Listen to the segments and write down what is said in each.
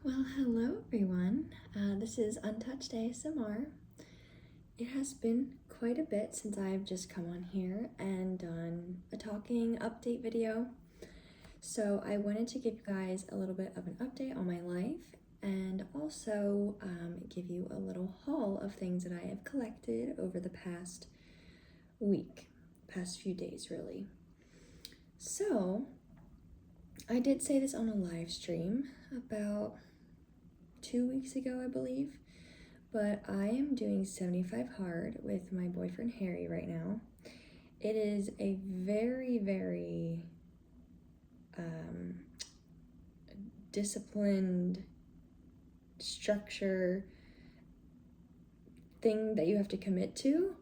Well, hello everyone. This is Untouched ASMR. It has been quite a bit since I've just come on here and done a talking update video. So I wanted to give you guys a little bit of an update on my life and also give you a little haul of things that I have collected over the past few days really. So I did say this on a live stream about 2 weeks ago, I believe, but I am doing 75 hard with my boyfriend Harry right now. It is a very disciplined structure thing that you have to commit to.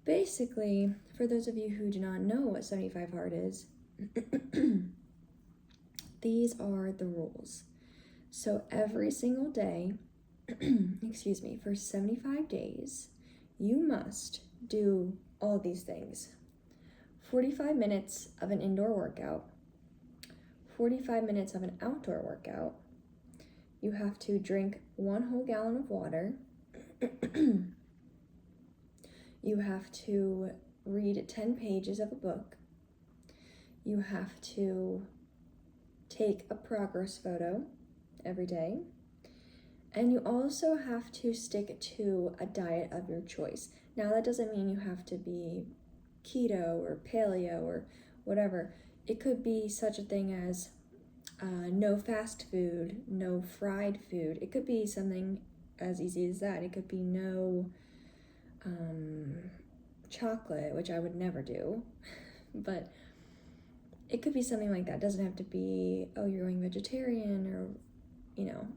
Basically, for those of you who do not know what 75 hard is, these are the rules. So every single day, excuse me, for 75 days, you must do all these things. 45 minutes of an indoor workout, 45 minutes of an outdoor workout. You have to drink 1 whole gallon of water. You have to read 10 pages of a book. You have to take a progress photo every day. And you also have to stick to a diet of your choice. Now, that doesn't mean you have to be keto or paleo or whatever. It could be such a thing as no fast food, no fried food. It could be something as easy as that. It could be no chocolate, which I would never do. But it could be something like that. It doesn't have to be, oh, you're going vegetarian or, you know.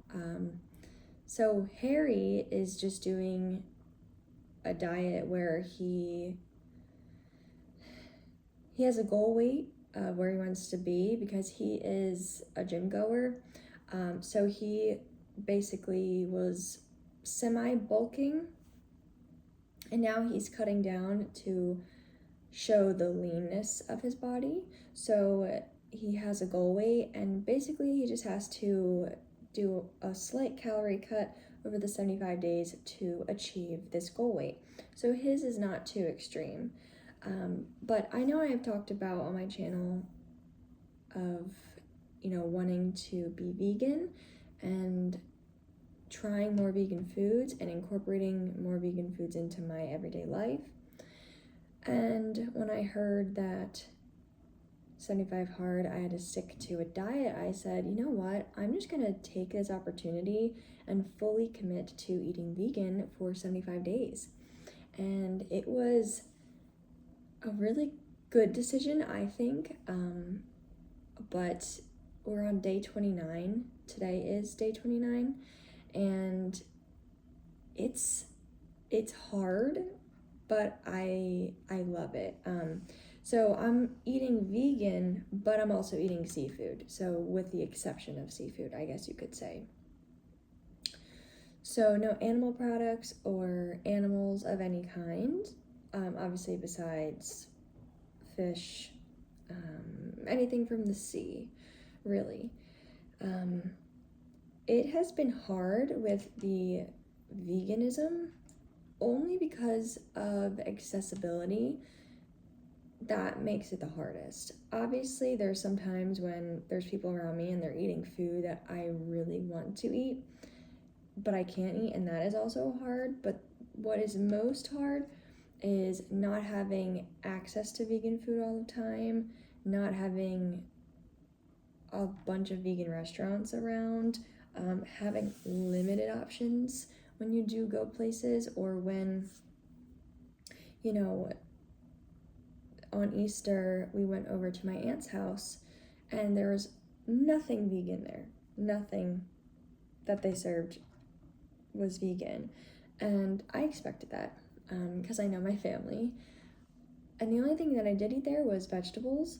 So Harry is just doing a diet where he has a goal weight of where he wants to be because he is a gym goer. So he basically was semi-bulking, and now he's cutting down to show the leanness of his body. So he has a goal weight, and basically he just has to do a slight calorie cut over the 75 days to achieve this goal weight. So his is not too extreme. But I know I have talked about on my channel of, wanting to be vegan and trying more vegan foods and incorporating more vegan foods into my everyday life. And when I heard that 75 hard, I had to stick to a diet, I said, you know what, I'm just gonna take this opportunity and fully commit to eating vegan for 75 days. And it was a really good decision, I think, but we're on day 29. Today is day 29, and it's hard, but I love it. So I'm eating vegan, but I'm also eating seafood. So with the exception of seafood, I guess you could say. So no animal products or animals of any kind, obviously besides fish, anything from the sea, really. It has been hard with the veganism only because of accessibility. That makes it the hardest. Obviously, there's some times when there's people around me and they're eating food that I really want to eat, but I can't eat, and that is also hard. But what is most hard is not having access to vegan food all the time, not having a bunch of vegan restaurants around, having limited options when you do go places, or when, on Easter, we went over to my aunt's house and there was nothing vegan there. Nothing that they served was vegan. And I expected that because I know my family. And the only thing that I did eat there was vegetables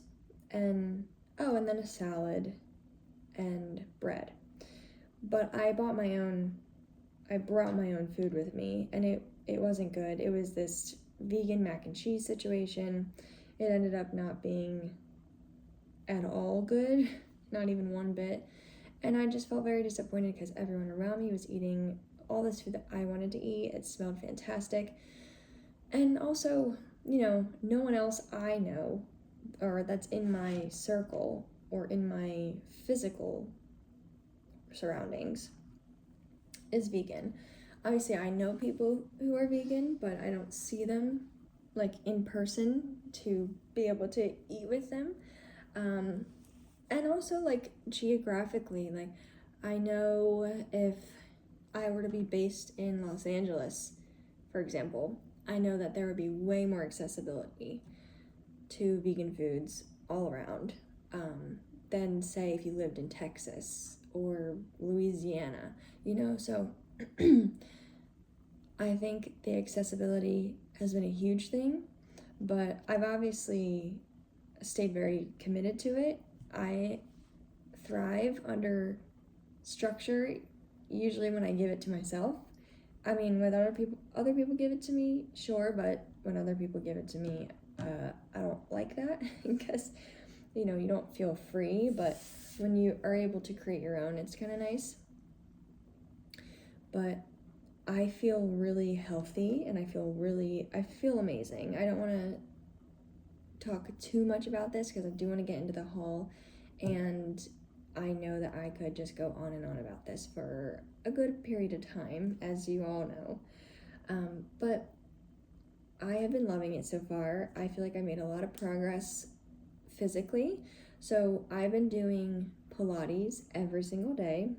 and then a salad and bread. But I brought my own food with me, and it wasn't good. It was this vegan mac and cheese situation. It ended up not being at all good, not even one bit. And I just felt very disappointed because everyone around me was eating all this food that I wanted to eat. It smelled fantastic. And also, no one else I know or that's in my circle or in my physical surroundings is vegan. Obviously, I know people who are vegan, but I don't see them like in person to be able to eat with them. And also, like, geographically, like, I know if I were to be based in Los Angeles, for example, I know that there would be way more accessibility to vegan foods all around than, say, if you lived in Texas or Louisiana, So I think the accessibility has been a huge thing, but I've obviously stayed very committed to it. I thrive under structure, usually when I give it to myself. I mean, when other people give it to me, sure, but when other people give it to me, I don't like that because, you don't feel free, but when you are able to create your own, it's kind of nice. But I feel really healthy and I feel amazing. I don't want to talk too much about this because I do want to get into the haul, and I know that I could just go on and on about this for a good period of time, as you all know. But I have been loving it so far. I feel like I made a lot of progress physically. So I've been doing Pilates every single day.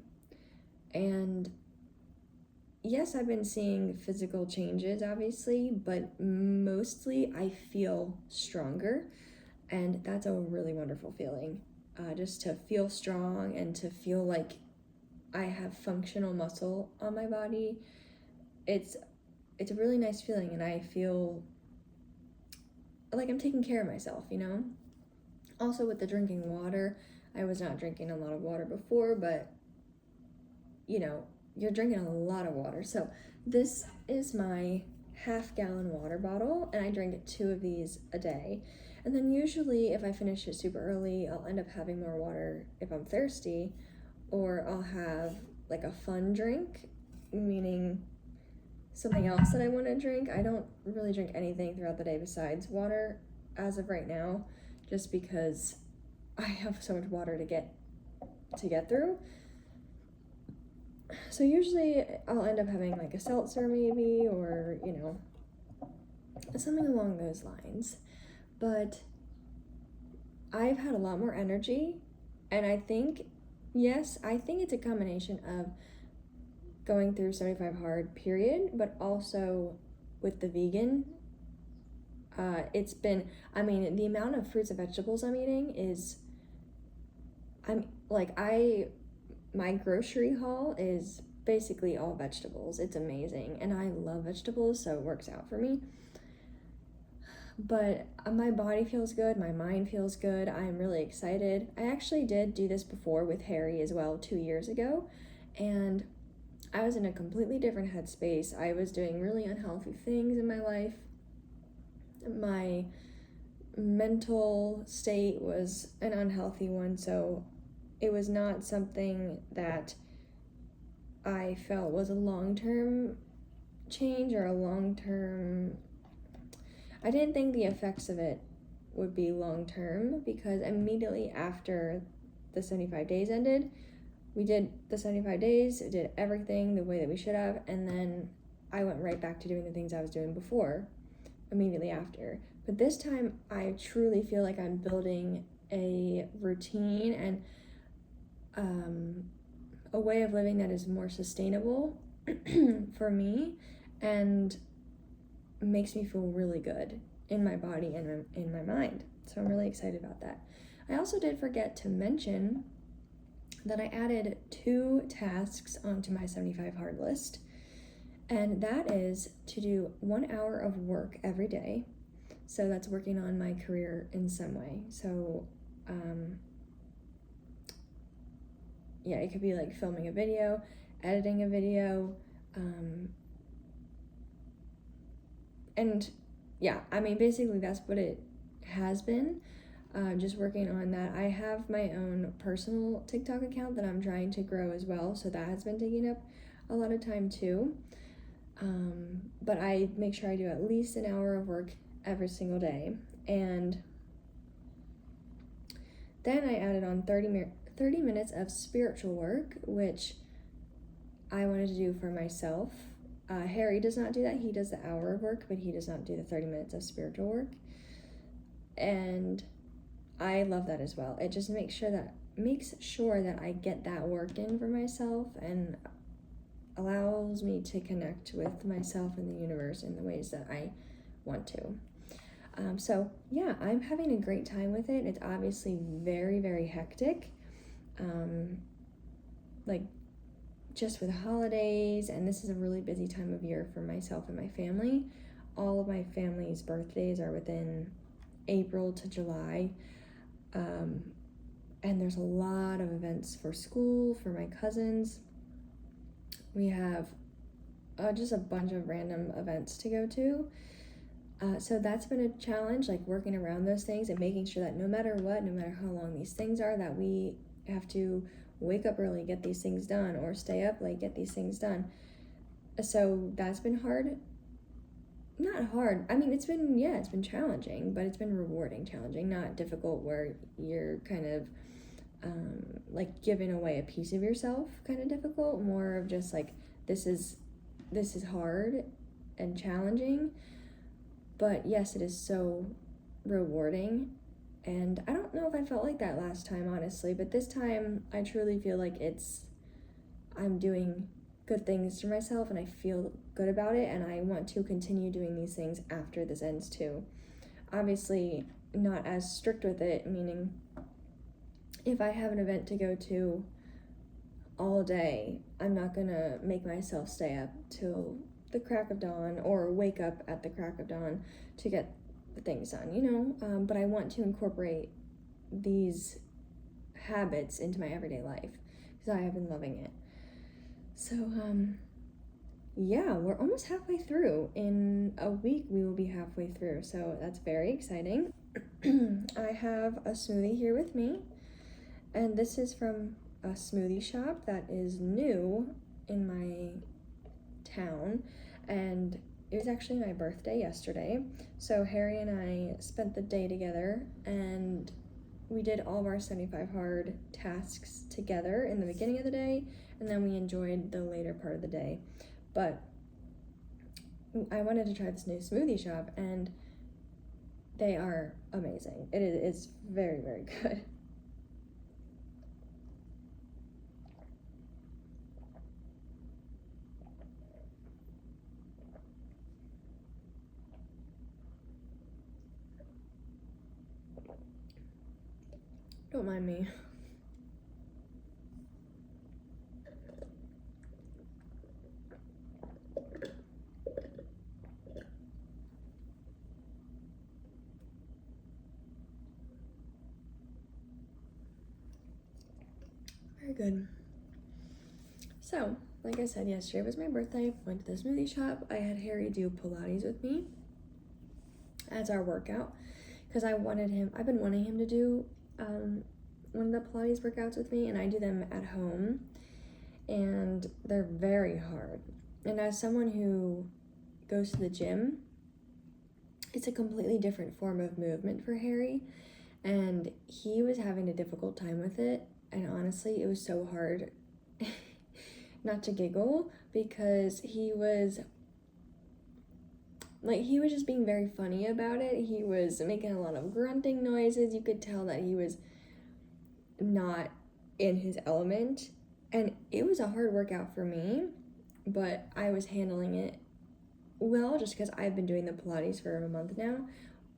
And yes, I've been seeing physical changes, obviously, but mostly I feel stronger. And that's a really wonderful feeling. Just to feel strong and to feel like I have functional muscle on my body. It's a really nice feeling, and I feel like I'm taking care of myself, Also with the drinking water, I was not drinking a lot of water before, but you're drinking a lot of water. So this is my half-gallon water bottle, and I drink 2 of these a day. And then usually if I finish it super early, I'll end up having more water if I'm thirsty, or I'll have like a fun drink, meaning something else that I want to drink. I don't really drink anything throughout the day besides water as of right now, just because I have so much water to get through. So usually I'll end up having like a seltzer maybe, or something along those lines. But I've had a lot more energy, and I think it's a combination of going through 75 hard period, but also with the vegan, it's been, the amount of fruits and vegetables I'm eating is, my grocery haul is basically all vegetables. It's amazing, and I love vegetables, so it works out for me. But my body feels good, my mind feels good, I'm really excited. I actually did do this before with Harry as well 2 years ago, and I was in a completely different headspace. I was doing really unhealthy things in my life. My mental state was an unhealthy one, so it was not something that I felt was a long-term change or I didn't think the effects of it would be long-term, because immediately after the 75 days ended, we did the 75 days, did everything the way that we should have, and then I went right back to doing the things I was doing before, immediately after. But this time, I truly feel like I'm building a routine and a way of living that is more sustainable for me, and makes me feel really good in my body and in my mind. So I'm really excited about that. I also did forget to mention that I added 2 tasks onto my 75 hard list, and that is to do 1 hour of work every day. So that's working on my career in some way. So it could be like filming a video, editing a video, and basically that's what it has been. Just working on that. I have my own personal TikTok account that I'm trying to grow as well, so that has been taking up a lot of time too. But I make sure I do at least an hour of work every single day. And then I added on 30 minutes of spiritual work, which I wanted to do for myself. Harry does not do that. He does the hour of work, but he does not do the 30 minutes of spiritual work. And I love that as well. It just makes sure that I get that work in for myself and allows me to connect with myself and the universe in the ways that I want to. So yeah, I'm having a great time with it. It's obviously very, very hectic. Like just with holidays, and this is a really busy time of year for myself and my family. All of my family's birthdays are within April to July. And there's a lot of events for school, for my cousins. We have just a bunch of random events to go to. So that's been a challenge, like working around those things and making sure that no matter what, no matter how long these things are, that we have to wake up early, get these things done, or stay up late, get these things done. So that's been hard. Not hard. I mean, it's been challenging, but it's been rewarding challenging, not difficult where you're kind of like giving away a piece of yourself kind of difficult, more of just like this is hard and challenging, but yes, it is so rewarding. And I don't know if I felt like that last time, honestly, but this time I truly feel like I'm doing good things for myself and I feel good about it, and I want to continue doing these things after this ends too. Obviously not as strict with it, meaning if I have an event to go to all day, I'm not gonna make myself stay up till the crack of dawn or wake up at the crack of dawn to get the things done, but I want to incorporate these habits into my everyday life because I have been loving it. So, yeah, we're almost halfway through. In a week, we will be halfway through, so that's very exciting. I have a smoothie here with me, and this is from a smoothie shop that is new in my town, and it was actually my birthday yesterday, so Harry and I spent the day together, and we did all of our 75 hard tasks together in the beginning of the day, and then we enjoyed the later part of the day. But I wanted to try this new smoothie shop, and they are amazing. It's very, very good. Don't mind me. Very good. So, like I said, yesterday was my birthday. Went to the smoothie shop. I had Harry do Pilates with me as our workout because I've been wanting him to do one of the Pilates workouts with me, and I do them at home, and they're very hard. And as someone who goes to the gym, it's a completely different form of movement for Harry, and he was having a difficult time with it. And honestly, it was so hard not to giggle because he was just being very funny about it. He was making a lot of grunting noises. You could tell that he was not in his element, and it was a hard workout for me, but I was handling it well just because I've been doing the Pilates for a month now.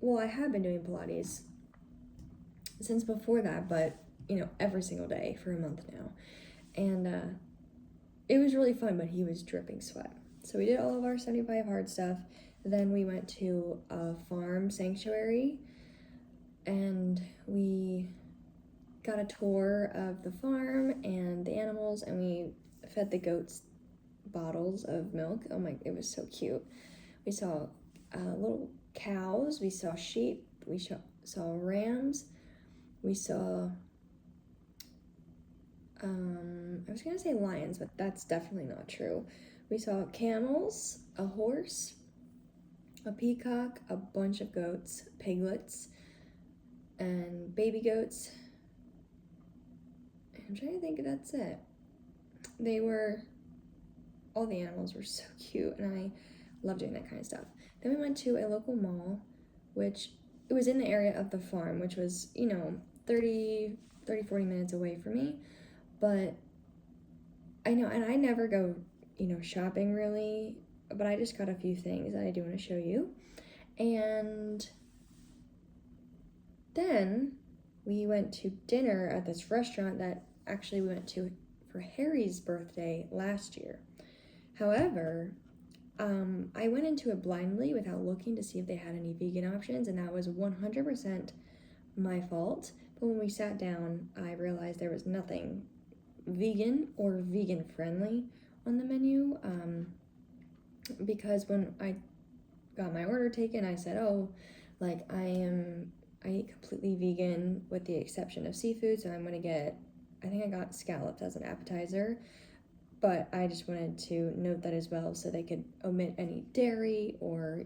Well, I have been doing Pilates since before that, but every single day for a month now, and it was really fun, but he was dripping sweat. So we did all of our 75 hard stuff. Then we went to a farm sanctuary, and we got a tour of the farm and the animals, and we fed the goats bottles of milk. Oh my, it was so cute. We saw little cows, we saw sheep, we saw rams, We saw, I was gonna say lions, but that's definitely not true. We saw camels, a horse, a peacock, a bunch of goats, piglets, and baby goats. I'm trying to think if that's it. All the animals were so cute, and I love doing that kind of stuff. Then we went to a local mall, which it was in the area of the farm, which was, 30, 40 minutes away from me. But I know, and I never go, shopping really, but I just got a few things that I do want to show you. And then we went to dinner at this restaurant that actually we went to for Harry's birthday last year. However, I went into it blindly without looking to see if they had any vegan options, and that was 100% my fault. But when we sat down, I realized there was nothing vegan or vegan friendly on the menu, because when I got my order taken, I said, I eat completely vegan with the exception of seafood, so I'm gonna get, I think I got scallops as an appetizer, but I just wanted to note that as well so they could omit any dairy or,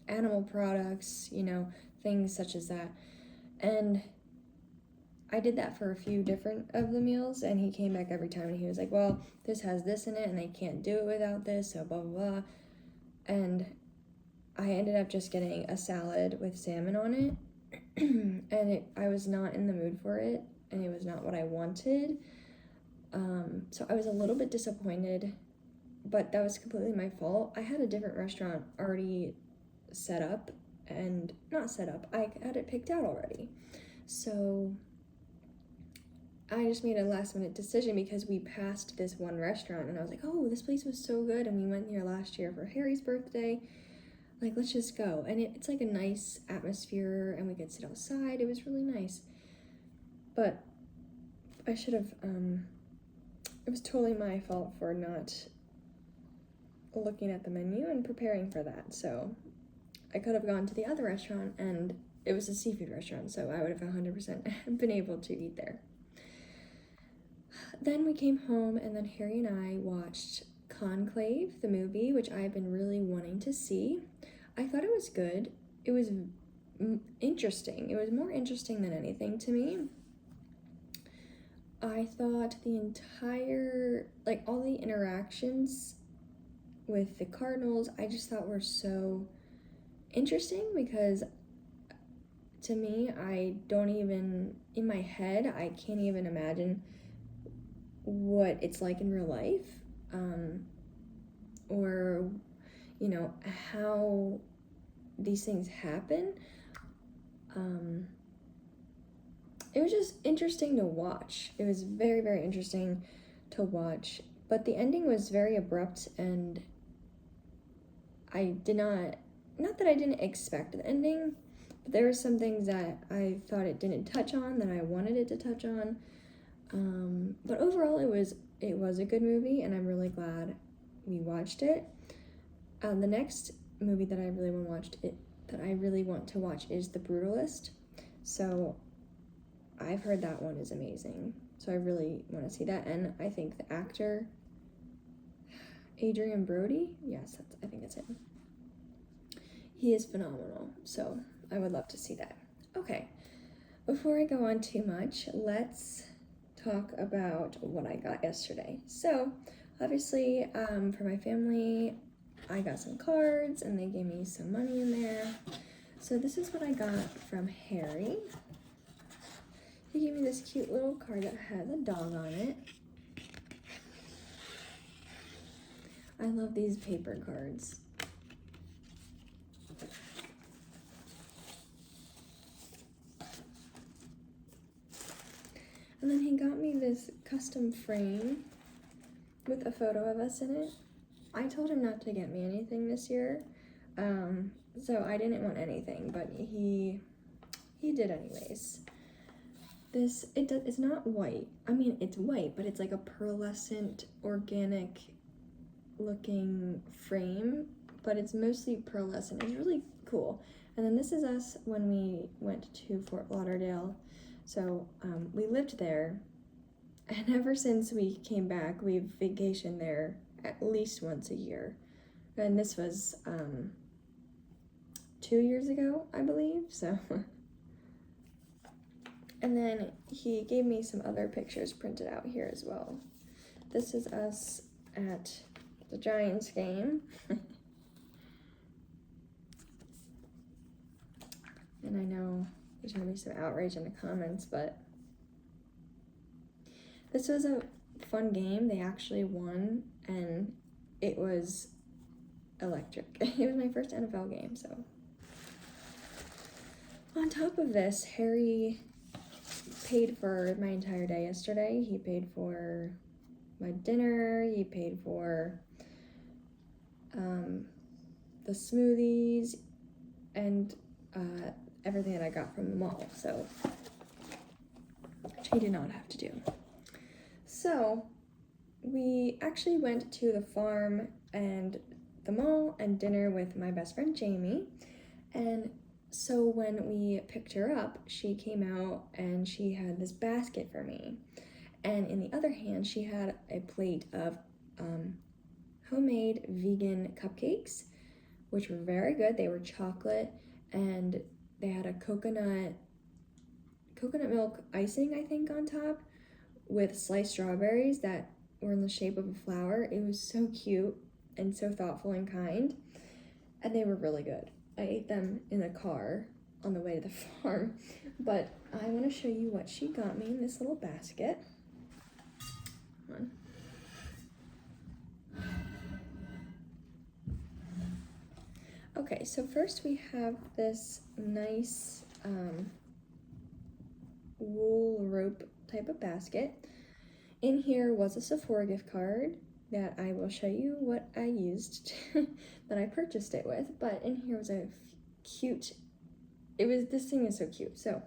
animal products, things such as that. And I did that for a few different of the meals, and he came back every time and he was like, well, this has this in it and they can't do it without this, so blah, blah, blah. And I ended up just getting a salad with salmon on it, and I was not in the mood for it, and it was not what I wanted. So I was a little bit disappointed, but that was completely my fault. I had a different restaurant already set up, and not set up, I had it picked out already. So I just made a last minute decision because we passed this one restaurant and I was like, oh, this place was so good, and we went here last year for Harry's birthday. Like, let's just go. And it's like a nice atmosphere and we could sit outside. It was really nice. But I should have, it was totally my fault for not looking at the menu and preparing for that. So I could have gone to the other restaurant, and it was a seafood restaurant, so I would have 100% been able to eat there. Then we came home, and then Harry and I watched Conclave, the movie, which I've been really wanting to see. I thought it was good. It was interesting. It was more interesting than anything to me. I thought the entire, all the interactions with the Cardinals, I just thought were so interesting because to me, I don't even, in my head, I can't even imagine what it's like in real life, or, how these things happen. It was just interesting to watch. It was very, very interesting to watch, but the ending was very abrupt, and I did not that I didn't expect the ending, but there were some things that I thought it didn't touch on that I wanted it to touch on. But overall, it was a good movie, and I'm really glad we watched it. The next movie that I really want to watch is The Brutalist. So I've heard that one is amazing. So I really want to see that, and I think the actor Adrian Brody, yes, I think that's him. He is phenomenal. So I would love to see that. Okay, before I go on too much, let's talk about what I got yesterday. So obviously, for my family, I got some cards and they gave me some money in there. So this is what I got from Harry. He gave me this cute little card that had a dog on it. I love these paper cards. And then he got me this custom frame with a photo of us in it. I told him not to get me anything this year, so I didn't want anything, but he did anyways. It's not white. I mean, it's white, but it's like a pearlescent, organic looking frame, but it's mostly pearlescent. It's really cool. And then this is us when we went to Fort Lauderdale. So we lived there, and ever since we came back, we've vacationed there at least once a year. And this was 2 years ago, I believe, so. And then he gave me some other pictures printed out here as well. This is us at the Giants game. And I know there's gonna be some outrage in the comments, but this was a fun game. They actually won, and it was electric. It was my first NFL game, so. On top of this, Harry paid for my entire day yesterday. He paid for my dinner, he paid for the smoothies, and everything that I got from the mall, so, which he did not have to do. So, we actually went to the farm and the mall and dinner with my best friend Jamie, and so when we picked her up, she came out and she had this basket for me, and in the other hand, she had a plate of homemade vegan cupcakes, which were very good. They were chocolate, and they had a coconut milk icing, I think, on top, with sliced strawberries that were in the shape of a flower. It was so cute and so thoughtful and kind, and they were really good. I ate them in the car on the way to the farm, but I want to show you what she got me in this little basket. Hold on. Okay, so first we have this nice wool rope type of basket. In here was a Sephora gift card that I will show you what I used that I purchased it with, but in here was a cute, this thing is so cute. So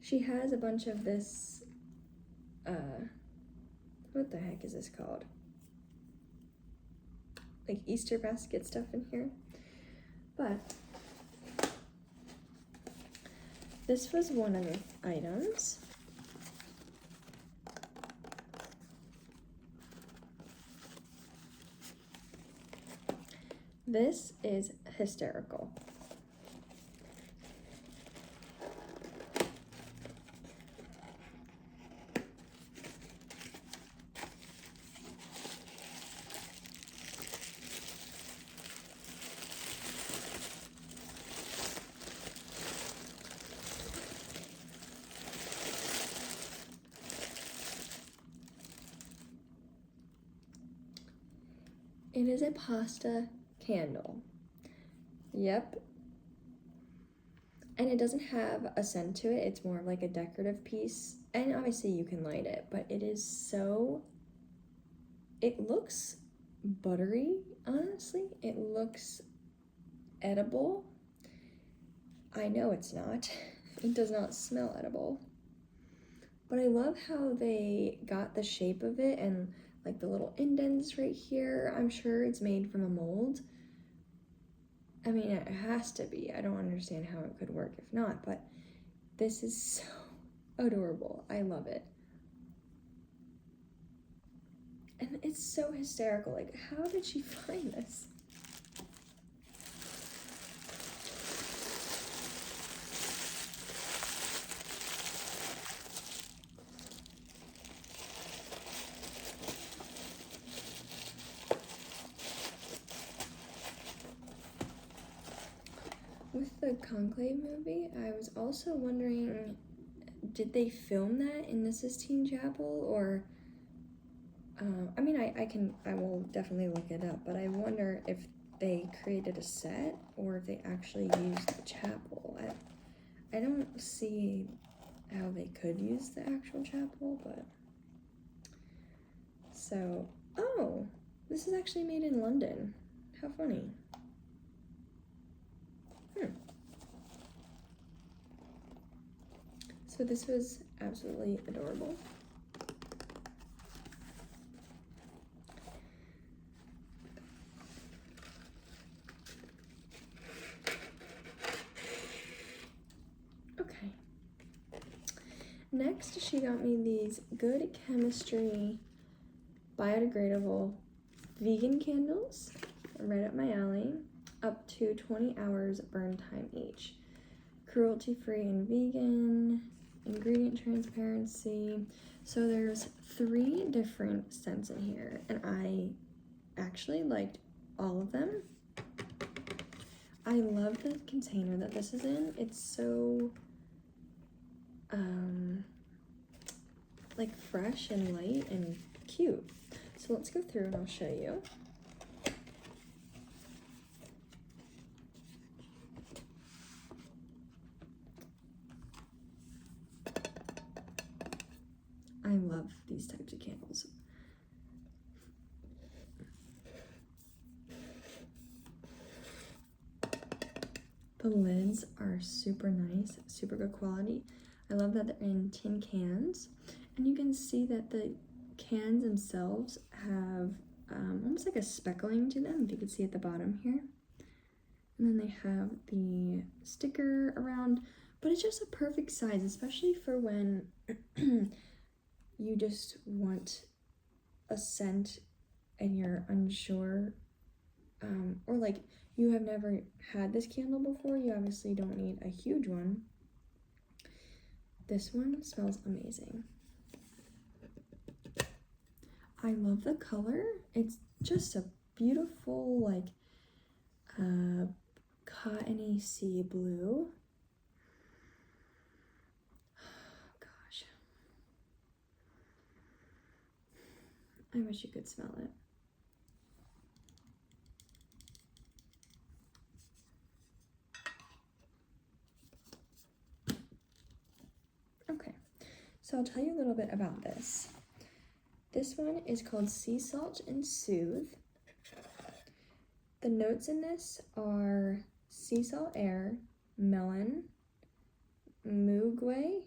she has a bunch of this, what the heck is this called? Like Easter basket stuff in here. But this was one of the items. This is hysterical. It is a pasta candle. Yep. And it doesn't have a scent to it. It's more of like a decorative piece. And obviously you can light it, but it is so, it looks buttery, honestly. It looks edible. I know it's not. It does not smell edible. But I love how they got the shape of it and like the little indents right here. I'm sure it's made from a mold. I mean, it has to be. I don't understand how it could work if not, but this is so adorable. I love it. And it's so hysterical. Like, how did she find this? With the Conclave movie, I was also wondering, did they film that in the Sistine Chapel, or I mean, I will definitely look it up, but I wonder if they created a set or if they actually used the chapel. I don't see how they could use the actual chapel, but so, oh, this is actually made in London. How funny. So this was absolutely adorable. Next, she got me these Good Chemistry biodegradable vegan candles, right up my alley, up to 20 hours burn time each. Cruelty-free and vegan, ingredient transparency. So there's 3 different scents in here, and I actually liked all of them. I love the container that this is in. It's so like fresh and light and cute. So let's go through and I'll show you. I love these types of candles. The lids are super nice, super good quality. I love that they're in tin cans, and you can see that the cans themselves have almost like a speckling to them, if you can see at the bottom here. And then they have the sticker around, but it's just a perfect size, especially for when you just want a scent and you're unsure, or like you have never had this candle before. You obviously don't need a huge one. This one smells amazing. I love the color. It's just a beautiful, like, cottony sea blue. Oh, gosh. I wish you could smell it. Okay, so I'll tell you a little bit about this. This one is called Sea Salt and Soothe. The notes in this are sea salt air, melon, muguet,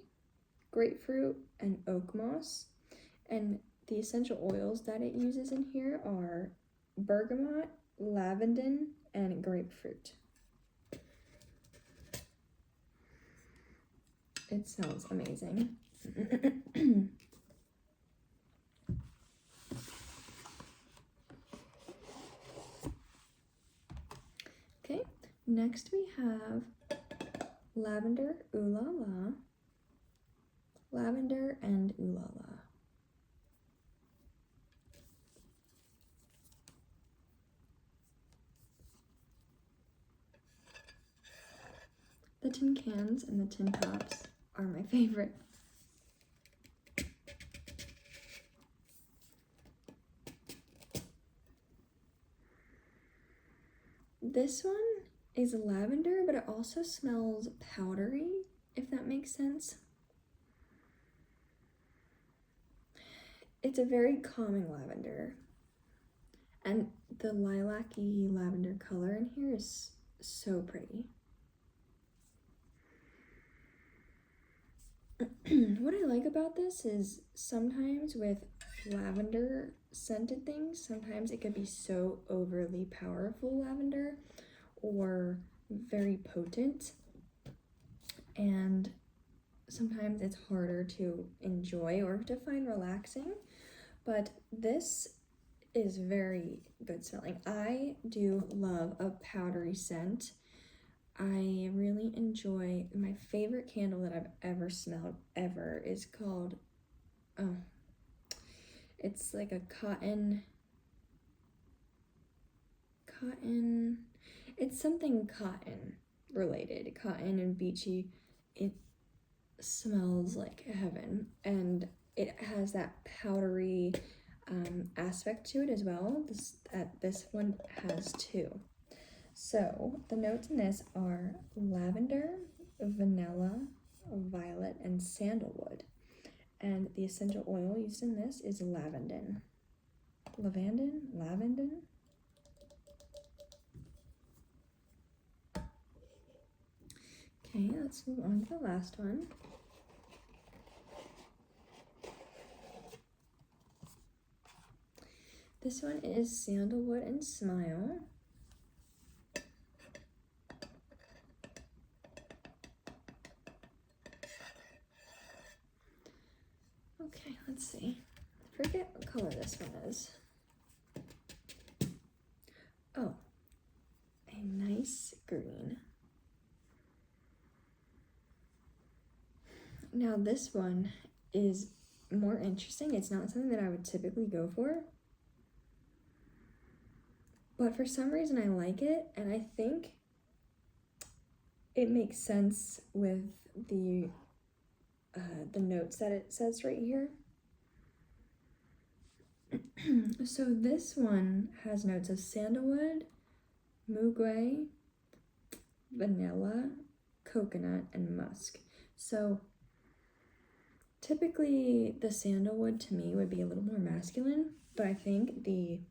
grapefruit, and oak moss. And the essential oils that it uses in here are bergamot, lavender, and grapefruit. It smells amazing. Okay, next we have lavender ooh la la, lavender and ooh la la. The tin cans and the tin tops are my favorite. This one is lavender, but it also smells powdery, if that makes sense. It's a very calming lavender. And the lilac-y lavender color in here is so pretty. What I like about this is sometimes with lavender scented things, sometimes it could be so overly powerful lavender or very potent, and sometimes it's harder to enjoy or to find relaxing, but this is very good smelling. I do love a powdery scent. I really enjoy, my favorite candle that I've ever smelled ever is called, it's like a cotton, it's something cotton related, cotton and beachy. It smells like heaven, and it has that powdery aspect to it as well. This one has too. So the notes in this are lavender, vanilla, violet, and sandalwood. And the essential oil used in this is lavender. Lavender? Okay, let's move on to the last one. This one is Sandalwood and Smile. let's see. I forget what color this one is. Oh, a nice green. Now this one is more interesting. It's not something that I would typically go for, but for some reason I like it, and I think it makes sense with the notes that it says right here. So this one has notes of sandalwood, muguet, vanilla, coconut, and musk. So typically the sandalwood to me would be a little more masculine, but I think the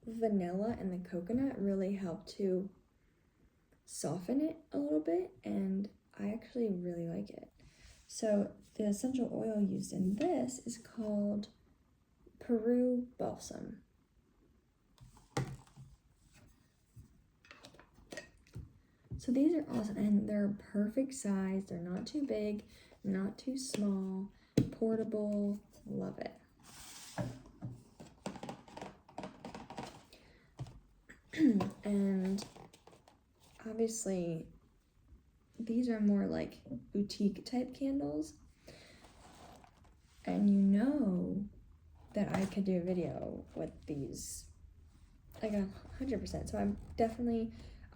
vanilla and the coconut really help to soften it a little bit, and I actually really like it. So the essential oil used in this is called Peru Balsam. So these are awesome, and they're perfect size. They're not too big, not too small, portable. Love it. And obviously these are more like boutique type candles, and you know that I could do a video with these like 100%. So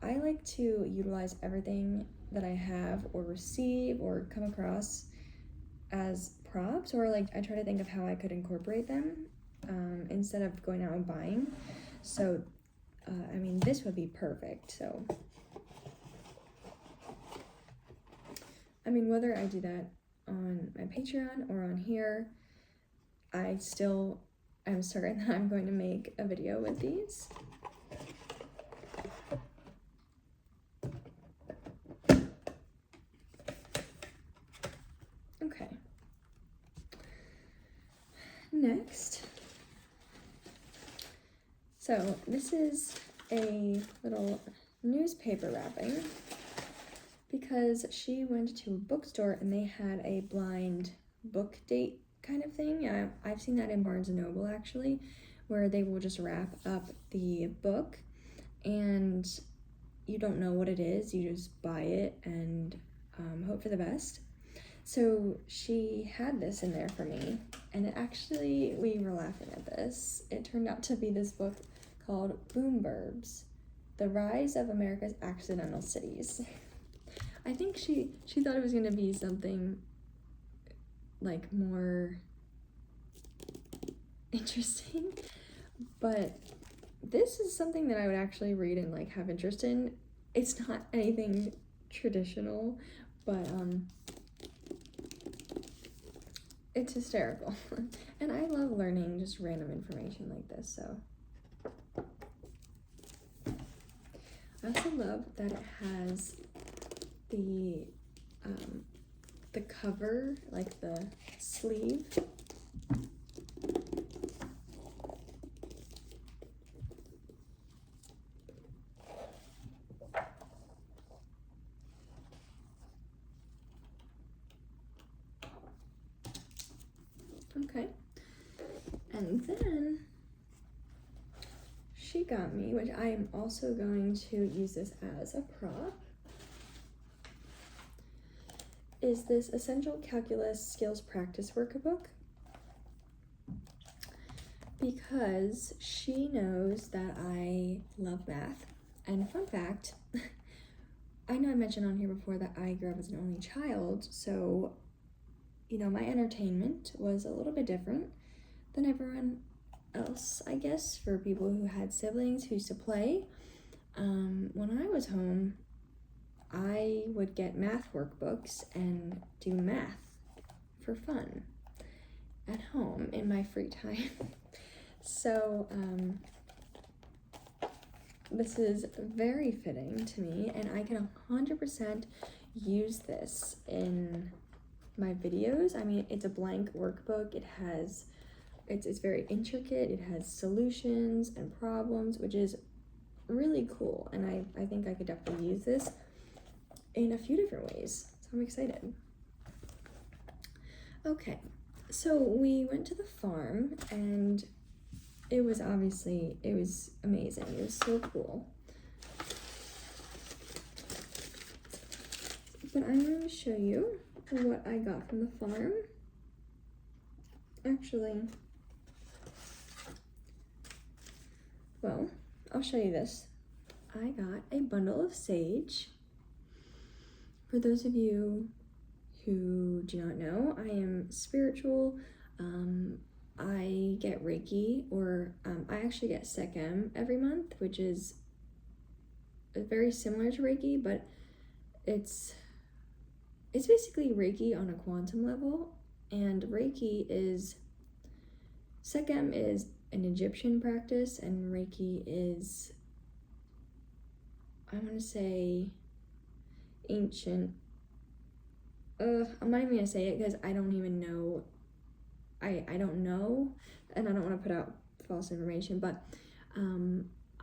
I like to utilize everything that I have or receive or come across as props, or like I try to think of how I could incorporate them instead of going out and buying. So I mean, this would be perfect. So I mean, whether I do that on my Patreon or on here, I still am certain that I'm going to make a video with these. Okay. Next. So this is a little newspaper wrapping because she went to a bookstore and they had a blind book date kind of thing. I've seen that in Barnes & Noble actually, where they will just wrap up the book and you don't know what it is, you just buy it and hope for the best. So she had this in there for me, and it actually, we were laughing at this. It turned out to be this book called Boom Burbs, The Rise of America's Accidental Cities. I think she thought it was going to be something like more interesting, but this is something that I would actually read and like have interest in. It's not anything traditional, but it's hysterical. And I love learning just random information like this, so. I also love that it has the cover, like the sleeve. Okay, and then she got me, which I am also going to use this as a prop, is this Essential Calculus Skills Practice Workbook, because she knows that I love math. And fun fact, I know I mentioned on here before that I grew up as an only child, so you know, my entertainment was a little bit different than everyone else, I guess, for people who had siblings who used to play. When I was home, I would get math workbooks and do math for fun at home in my free time. So this is very fitting to me, and I can 100% use this in my videos. I mean, it's a blank workbook. It's very intricate. It has solutions and problems, which is really cool. And I think I could definitely use this in a few different ways. So I'm excited. Okay, So we went to the farm, and it was amazing. It was so cool. But I'm going to show you what I got from the farm. Actually, well, I'll show you this. I got a bundle of sage. For those of you who do not know, I am spiritual. I get Reiki, or I actually get Sekhem every month, which is very similar to Reiki, but it's basically Reiki on a quantum level. And Sekhem is an Egyptian practice, and Reiki is, I want to say, ancient. I'm not even gonna say it because I don't even know. I don't know, and I don't want to put out false information, but I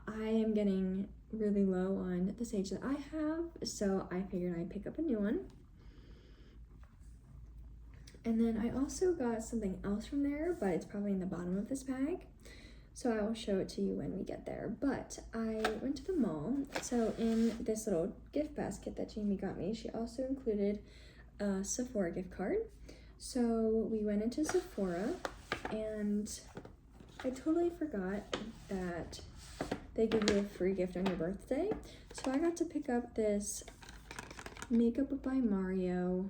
am getting really low on the sage that I have, so I figured I'd pick up a new one. And then I also got something else from there, but it's probably in the bottom of this bag, so I will show it to you when we get there. But I went to the mall, so in this little gift basket that Jamie got me, she also included a Sephora gift card. So we went into Sephora, and I totally forgot that they give you a free gift on your birthday. So I got to pick up this Makeup by Mario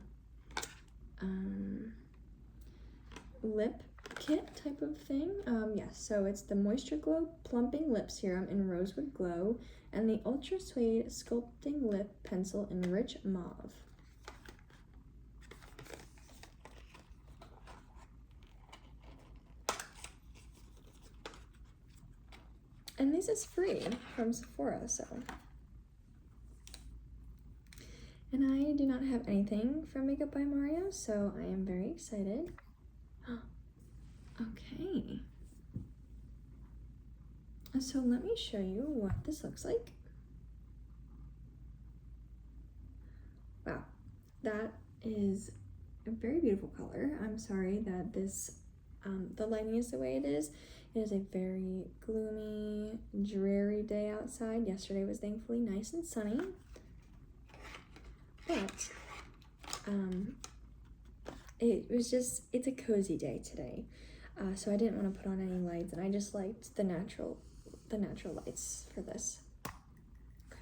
lip kit type of thing. Yes, so it's the Moisture Glow Plumping Lip Serum in Rosewood Glow and the Ultra Suede Sculpting Lip Pencil in Rich Mauve. And this is free from Sephora, so. And I do not have anything from Makeup by Mario, so I am very excited. Okay. So let me show you what this looks like. Wow, that is a very beautiful color. I'm sorry that this, the lighting is the way it is. It is a very gloomy, dreary day outside. Yesterday was thankfully nice and sunny. But it's a cozy day today. So I didn't want to put on any lights, and I just liked the natural lights for this. Okay.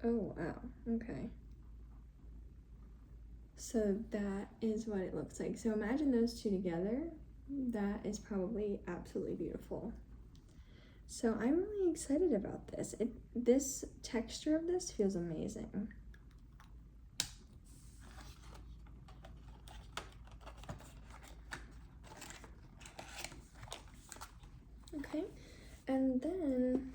Oh, wow. Okay. So that is what it looks like. So imagine those two together. That is probably absolutely beautiful. So I'm really excited about this. This texture of this feels amazing. Okay, and then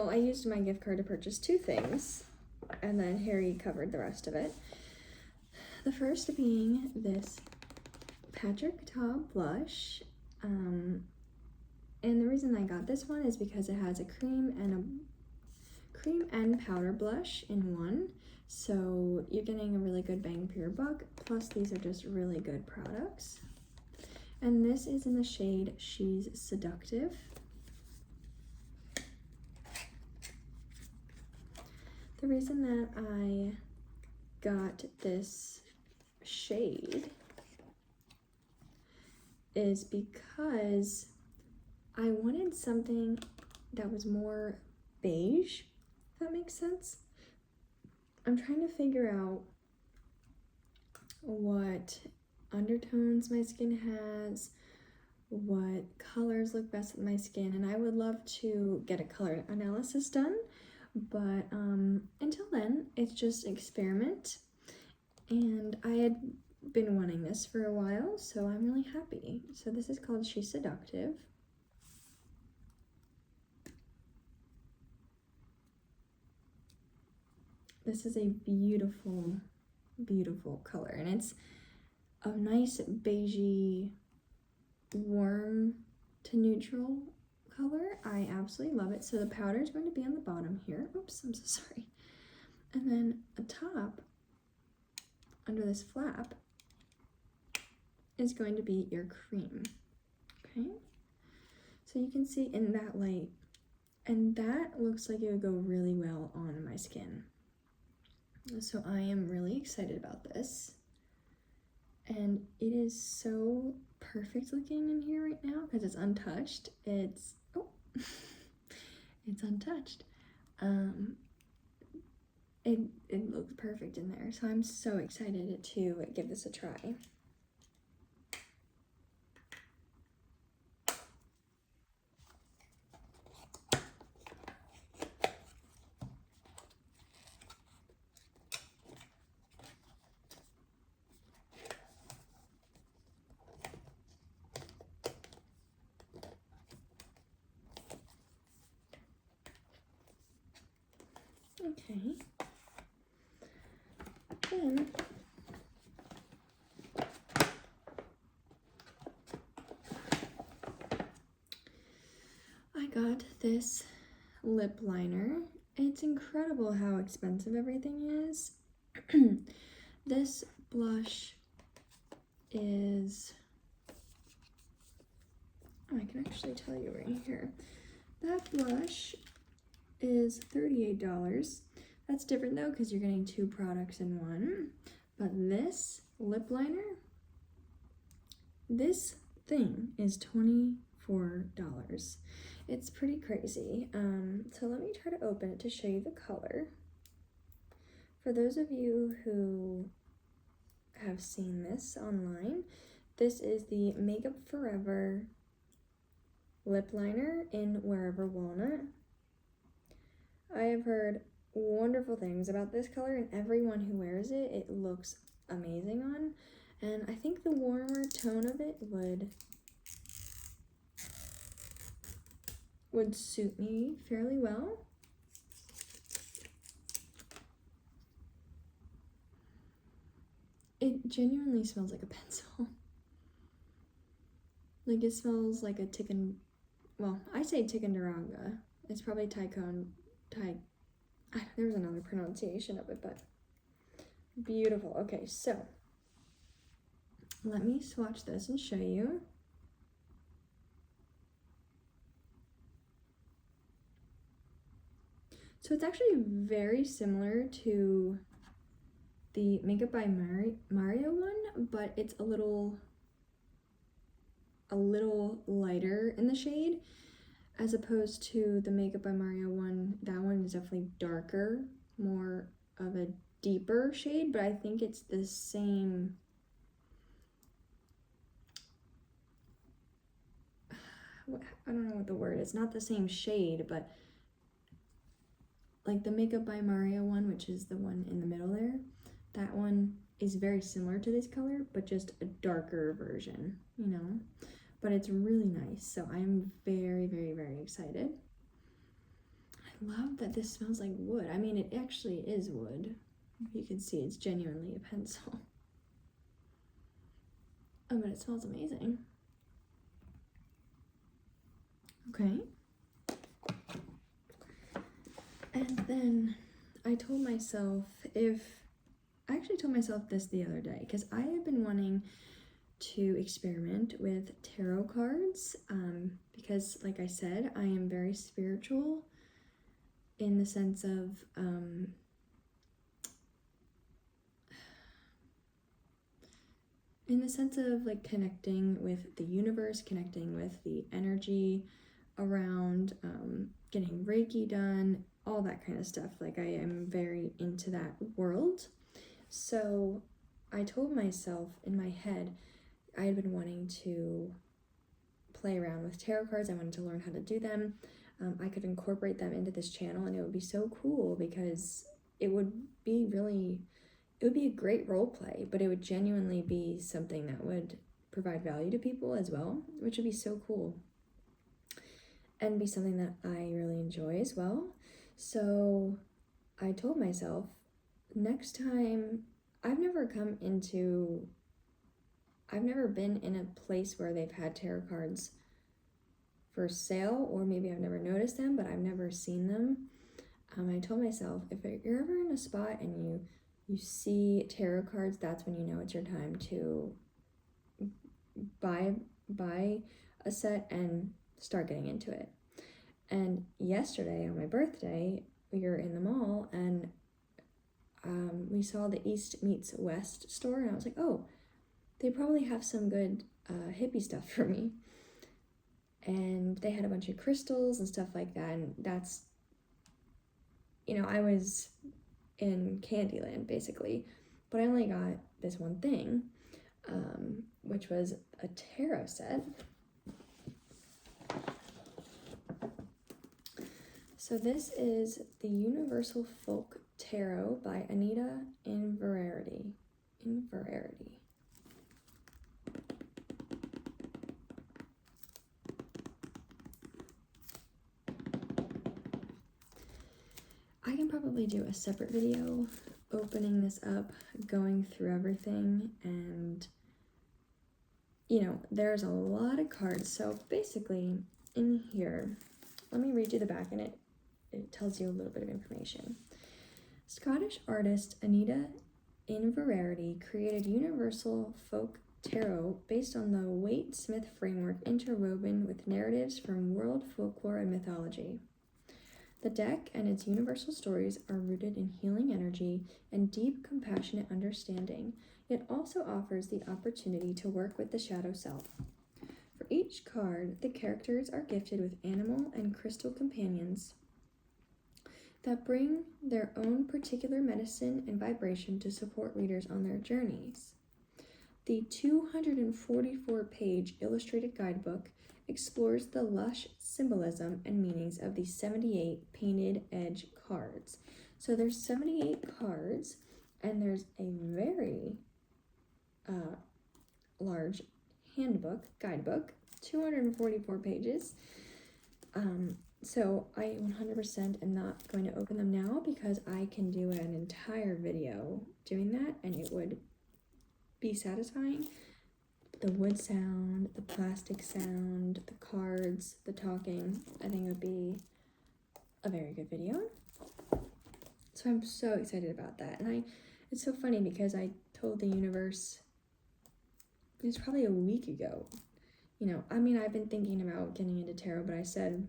I used my gift card to purchase two things, and then Harry covered the rest of it. The first being this Patrick Ta blush, and the reason I got this one is because it has a cream and powder blush in one, so you're getting a really good bang for your buck, plus these are just really good products. And this is in the shade She's Seductive. The reason that I got this shade is because I wanted something that was more beige, if that makes sense. I'm trying to figure out what undertones my skin has, what colors look best with my skin, and I would love to get a color analysis done, but until then, it's just experiment, and I had been wanting this for a while, so I'm really happy. So this is called She's Seductive. This is a beautiful, beautiful color, and it's a nice beigey warm to neutral color. I absolutely love it. So the powder is going to be on the bottom here. Oops, I'm so sorry. And then atop, under this flap, is going to be your cream. Okay? So you can see in that light, and that looks like it would go really well on my skin. So I am really excited about this. And it is so perfect looking in here right now because it's untouched. It's, oh, it's untouched. It looks perfect in there. So I'm so excited to give this a try. Okay. Then I got this lip liner. It's incredible how expensive everything is. This blush is, oh, I can actually tell you right here. That blush is $38. That's different though because you're getting 2 products in one. But this lip liner, this thing is $24. It's pretty crazy. So let me try to open it to show you the color. For those of you who have seen this online, this is the Makeup Forever lip liner in Wherever Walnut. I have heard wonderful things about this color, and everyone who wears it, it looks amazing on. And I think the warmer tone of it would suit me fairly well. It genuinely smells like a pencil. Like it smells like a well, I say Ticonderoga. It's probably there's another pronunciation of it, but beautiful. Okay, so let me swatch this and show you. So it's actually very similar to the Makeup by Mario one, but it's a little lighter in the shade, as opposed to the Makeup by Mario one. That one is definitely darker, more of a deeper shade, but I think it's the same. I don't know what the word is. Not the same shade, but like the Makeup by Mario one, which is the one in the middle there, that one is very similar to this color, but just a darker version, you know? But it's really nice, so I'm very, very, very excited. I love that this smells like wood. I mean, it actually is wood. You can see it's genuinely a pencil. Oh, but it smells amazing. Okay. And then I told myself I actually told myself this the other day because I have been wanting to experiment with tarot cards because, like I said, I am very spiritual in the sense of like connecting with the universe, connecting with the energy around, getting Reiki done, all that kind of stuff. Like I am very into that world. So I told myself in my head, I had been wanting to play around with tarot cards. I wanted to learn how to do them. I could incorporate them into this channel, and it would be so cool because it would be a great role play, but it would genuinely be something that would provide value to people as well, which would be so cool. And be something that I really enjoy as well. So I told myself, next time, I've never come into I've never been in a place where they've had tarot cards for sale, or maybe I've never noticed them, but I've never seen them. I told myself, if you're ever in a spot and you see tarot cards, that's when you know it's your time to buy a set and start getting into it. And yesterday on my birthday, we were in the mall and we saw the East Meets West store, and I was like, oh, they probably have some good hippie stuff for me. And they had a bunch of crystals and stuff like that, and that's, I was in Candyland basically, but I only got this one thing, which was a tarot set. So this is the Universal Folk Tarot by Anita Inverarity. I can probably do a separate video opening this up, going through everything, and there's a lot of cards. So basically in here, let me read you the back, and it tells you a little bit of information. Scottish artist Anita Inverarity created Universal Folk Tarot based on the Waite-Smith framework interwoven with narratives from world folklore and mythology. The deck and its universal stories are rooted in healing energy and deep, compassionate understanding. It also offers the opportunity to work with the shadow self. For each card, the characters are gifted with animal and crystal companions that bring their own particular medicine and vibration to support readers on their journeys. The 244-page illustrated guidebook explores the lush symbolism and meanings of the 78 painted edge cards. So there's 78 cards, and there's a very large guidebook, 244 pages. So I 100% am not going to open them now because I can do an entire video doing that, and it would be satisfying. The wood sound, the plastic sound, the cards, the talking, I think it would be a very good video. So I'm so excited about that. And it's so funny because I told the universe, it was probably a week ago, I've been thinking about getting into tarot, but I said,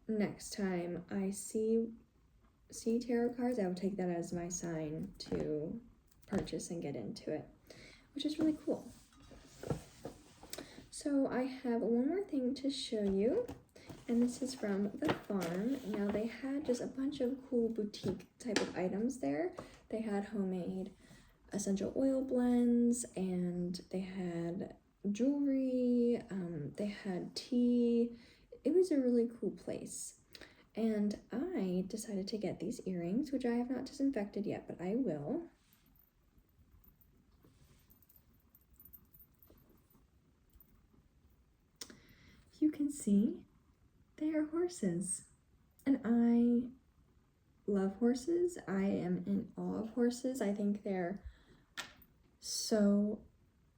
next time I see tarot cards, I will take that as my sign to purchase and get into it, which is really cool. So I have one more thing to show you, and this is from the farm. Now they had just a bunch of cool boutique type of items there. They had homemade essential oil blends, and they had jewelry, they had tea. It was a really cool place. And I decided to get these earrings, which I have not disinfected yet, but I will. You can see they are horses, and I love horses. I am in awe of horses. I think they're so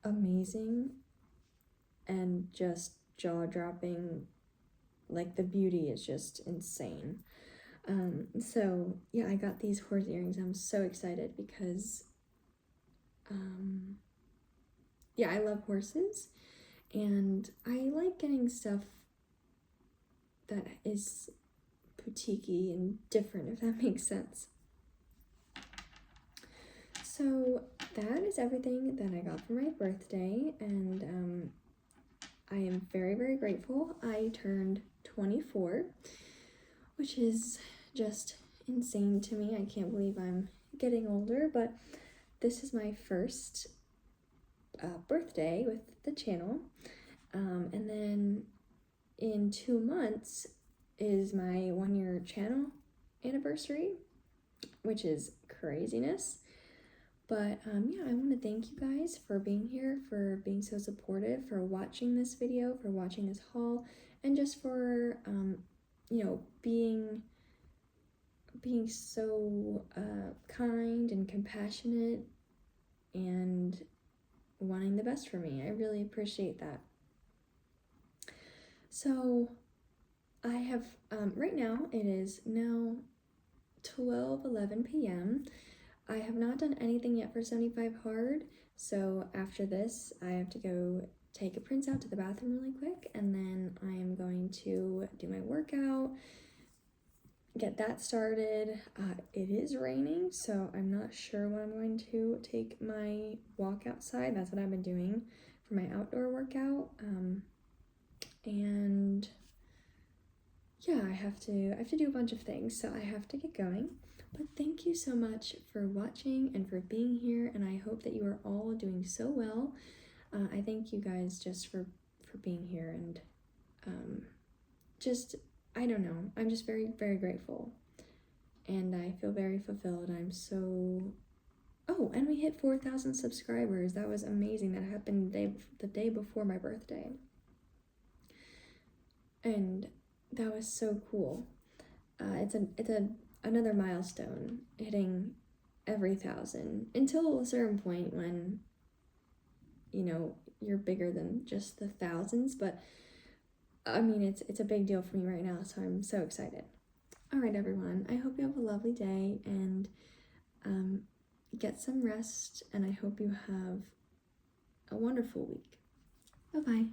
amazing and just jaw-dropping. Like, the beauty is just insane. So yeah, I got these horse earrings. I'm so excited because yeah, I love horses, and I like getting stuff that is boutique-y and different, if that makes sense. So that is everything that I got for my birthday, and I am very, very grateful. I turned 24, which is just insane to me. I can't believe I'm getting older, but this is my first birthday with the channel, and then in 2 months is my 1-year channel anniversary, which is craziness. But yeah, I want to thank you guys for being here, for being so supportive, for watching this video, for watching this haul, and just for being so kind and compassionate, and wanting the best for me. I really appreciate that. So I have, right now it is now 12:11 p.m. I have not done anything yet for 75 hard, so after this I have to go take a prince out to the bathroom really quick, and then I am going to do my workout, get that started. It is raining, so I'm not sure when I'm going to take my walk outside. That's what I've been doing for my outdoor workout. And yeah, I have to do a bunch of things, so I have to get going. But thank you so much for watching and for being here, and I hope that you are all doing so well. I thank you guys just for being here, and just, I don't know, I'm just very, very grateful, and I feel very fulfilled. I'm so, oh, and we hit 4,000 subscribers. That was amazing. That happened the day before my birthday, and that was so cool. It's another milestone, hitting every 1,000, until a certain point when, you know, you're bigger than just the thousands. But I mean, it's a big deal for me right now, so I'm so excited. All right, everyone, I hope you have a lovely day, and get some rest, and I hope you have a wonderful week. Bye-bye.